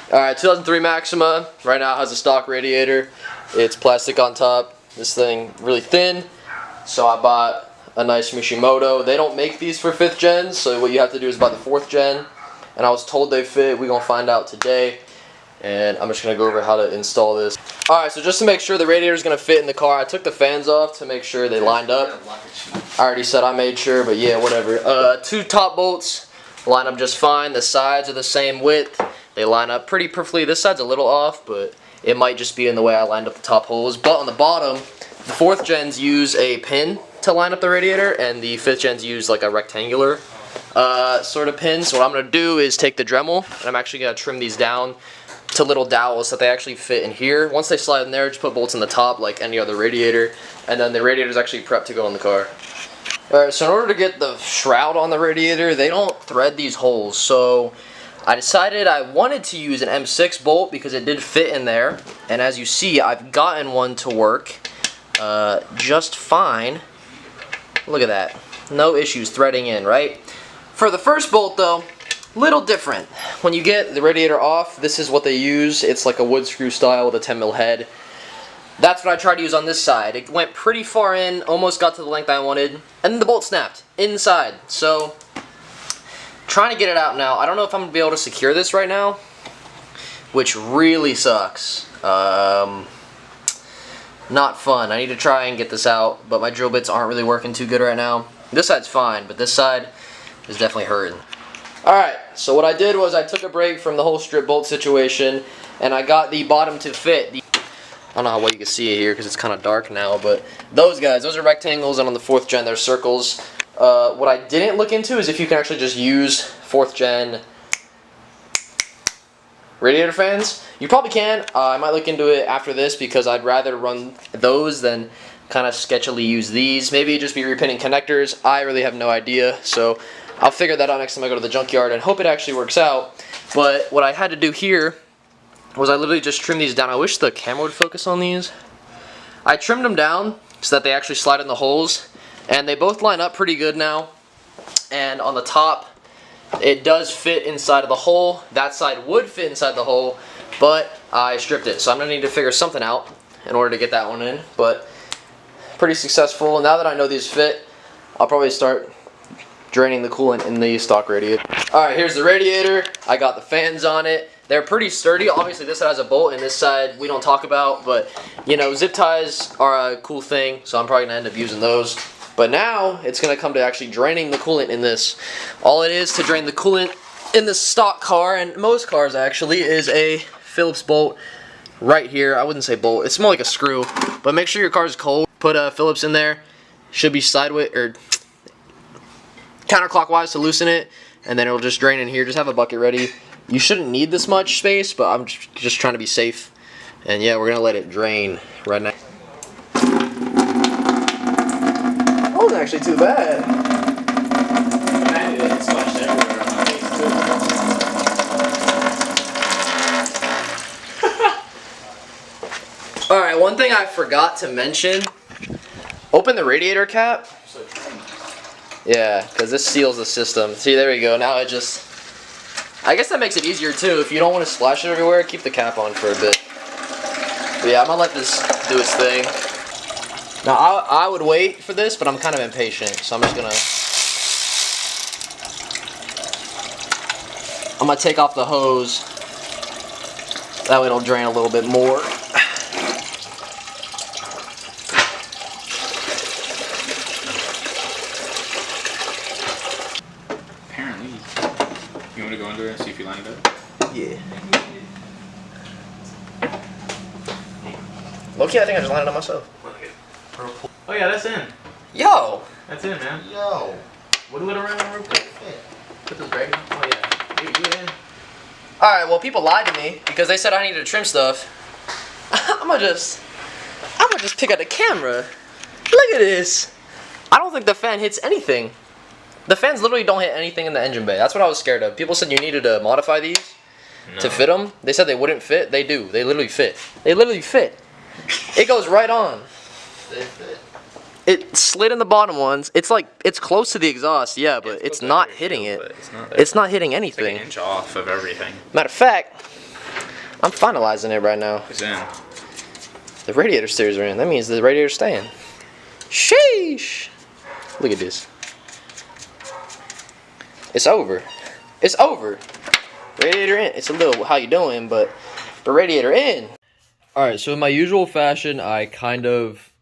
Alright, 2003 Maxima. Right now it has a stock radiator. It's plastic on top. This thing really thin. So I bought a nice Mishimoto. They don't make these for 5th gen, so what you have to do is buy the 4th gen. And I was told they fit. We're going to find out today. And I'm just going to go over how to install this. Alright, so just to make sure the radiator is going to fit in the car, I took the fans off to make sure they lined up. I already said I made sure, but yeah, whatever. 2 top bolts line up just fine. The sides are the same width. They line up pretty perfectly. This side's a little off, but it might just be in the way I lined up the top holes. But on the bottom, the 4th gens use a pin to line up the radiator, and the 5th gens use like a rectangular sort of pin. So what I'm going to do is take the Dremel, and I'm actually going to trim these down to little dowels so that they actually fit in here. Once they slide in there, just put bolts in the top like any other radiator, and then the radiator is actually prepped to go in the car. Alright, so in order to get the shroud on the radiator, they don't thread these holes, so I decided I wanted to use an M6 bolt because it did fit in there, and as you see, I've gotten one to work just fine. Look at that. No issues threading in, right? For the first bolt though, little different. When you get the radiator off, this is what they use. It's like a wood screw style with a 10 mil head. That's what I tried to use on this side. It went pretty far in, almost got to the length I wanted, and then the bolt snapped inside. So trying to get it out now. I don't know if I'm going to be able to secure this right now, which really sucks. Not fun. I need to try and get this out, but my drill bits aren't really working too good right now. This side's fine, but this side is definitely hurting. Alright, so what I did was I took a break from the whole strip bolt situation, and I got the bottom to fit. I don't know how well you can see it here because it's kind of dark now, but those guys, those are rectangles, and on the 4th gen they're circles. What I didn't look into is if you can actually just use 4th gen radiator fans. You probably can. I might look into it after this because I'd rather run those than kind of sketchily use these. Maybe just be repinning connectors. I really have no idea, so I'll figure that out next time I go to the junkyard and hope it actually works out. But what I had to do here was I literally just trimmed these down. I wish the camera would focus on these. I trimmed them down so that they actually slide in the holes, and they both line up pretty good now. And on the top, it does fit inside of the hole. That side would fit inside the hole, but I stripped it. So I'm going to need to figure something out in order to get that one in. But pretty successful. Now that I know these fit, I'll probably start draining the coolant in the stock radiator. Alright, here's the radiator. I got the fans on it. They're pretty sturdy. Obviously this side has a bolt and this side we don't talk about, but you know, zip ties are a cool thing, so I'm probably going to end up using those. But now it's going to come to actually draining the coolant in this. All it is to drain the coolant in the stock car, and most cars actually, is a Phillips bolt right here. I wouldn't say bolt, it's more like a screw, but make sure your car is cold. Put a Phillips in there. Should be sideways or counterclockwise to loosen it, and then it'll just drain in here. Just have a bucket ready. You shouldn't need this much space, but I'm just trying to be safe. And yeah, we're gonna let it drain right now. That wasn't actually too bad. Alright, one thing I forgot to mention. Open the radiator cap. Yeah, because this seals the system. See, there we go. Now it just... I guess that makes it easier too. If you don't want to splash it everywhere, keep the cap on for a bit. But yeah, I'm going to let this do its thing. Now, I would wait for this, but I'm kind of impatient. So I'm just going to... I'm going to take off the hose. That way it'll drain a little bit more. You want to go under and see if you line it up? Yeah. Okay, I think I just lined it up myself. Oh yeah, that's in. Yo! That's in, man. Yo. Wiggle it around real quick. Put this right. Oh yeah. You in. Alright, well people lied to me because they said I needed to trim stuff. I'm gonna just pick up the camera. Look at this. I don't think the fan hits anything. The fans literally don't hit anything in the engine bay. That's what I was scared of. People said you needed to modify these to fit them. They said they wouldn't fit. They do. They literally fit. They literally fit. It goes right on. They fit. It slid in the bottom ones. It's like, it's close to the exhaust, yeah, but it's not hitting it. It's not hitting anything. It's like an inch off of everything. Matter of fact, I'm finalizing it right now. It's in. The radiator steers are in. That means the radiator's staying. Sheesh! Look at this. It's over. It's over. Radiator in. It's a little how you doing, but radiator in. Alright, so in my usual fashion, I kind of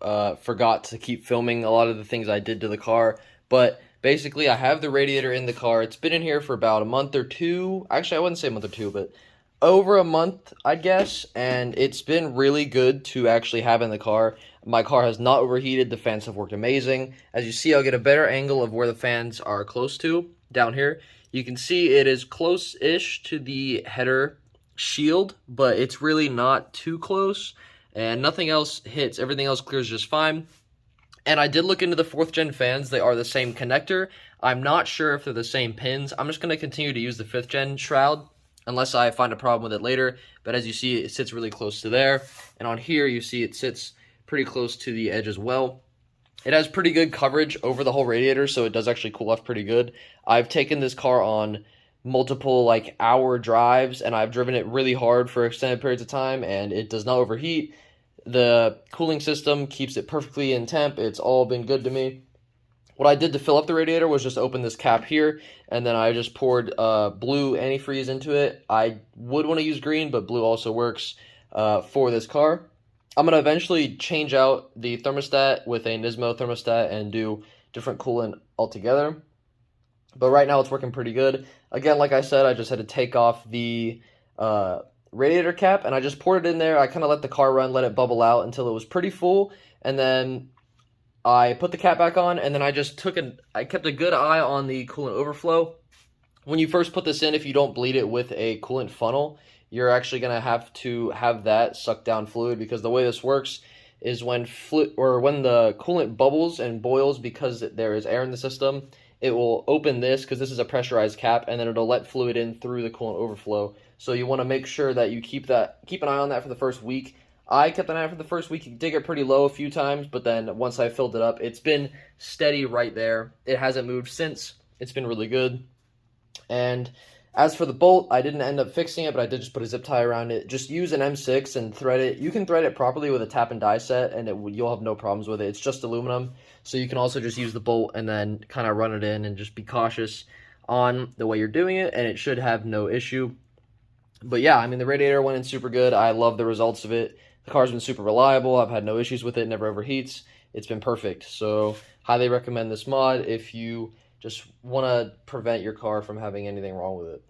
forgot to keep filming a lot of the things I did to the car. But basically, I have the radiator in the car. It's been in here for about a month or two. Actually, I wouldn't say a month or two, but over a month, I guess. And it's been really good to actually have in the car. My car has not overheated. The fans have worked amazing. As you see, I'll get a better angle of where the fans are close to down here. You can see it is close-ish to the header shield, but it's really not too close, and nothing else hits. Everything else clears just fine. And I did look into the 4th gen fans. They are the same connector. I'm not sure if they're the same pins. I'm just going to continue to use the 5th gen shroud unless I find a problem with it later. But as you see, it sits really close to there, and on here you see it sits pretty close to the edge as well. It has pretty good coverage over the whole radiator, so it does actually cool off pretty good. I've taken this car on multiple hour drives, and I've driven it really hard for extended periods of time, and it does not overheat. The cooling system keeps it perfectly in temp. It's all been good to me. What I did to fill up the radiator was just open this cap here, and then I just poured blue antifreeze into it. I would want to use green, but blue also works for this car. I'm going to eventually change out the thermostat with a Nismo thermostat and do different coolant altogether. But right now it's working pretty good. Again, like I said, I just had to take off the radiator cap, and I just poured it in there. I kind of let the car run, let it bubble out until it was pretty full, and then I put the cap back on, and then I just I kept a good eye on the coolant overflow. When you first put this in, if you don't bleed it with a coolant funnel, you're actually going to have that suck down fluid, because the way this works is when the coolant bubbles and boils because there is air in the system, it will open this, because this is a pressurized cap, and then it'll let fluid in through the coolant overflow. So you want to make sure that you keep an eye on that for the first week. I kept an eye for the first week. It did get pretty low a few times, but then once I filled it up, it's been steady right there. It hasn't moved since. It's been really good. And as for the bolt, I didn't end up fixing it, but I did just put a zip tie around it. Just use an M6 and thread it. You can thread it properly with a tap and die set, and you'll have no problems with it. It's just aluminum, so you can also just use the bolt and then kind of run it in and just be cautious on the way you're doing it, and it should have no issue. But yeah, I mean, the radiator went in super good. I love the results of it. The car's been super reliable. I've had no issues with it. Never overheats. It's been perfect. So highly recommend this mod if you just want to prevent your car from having anything wrong with it.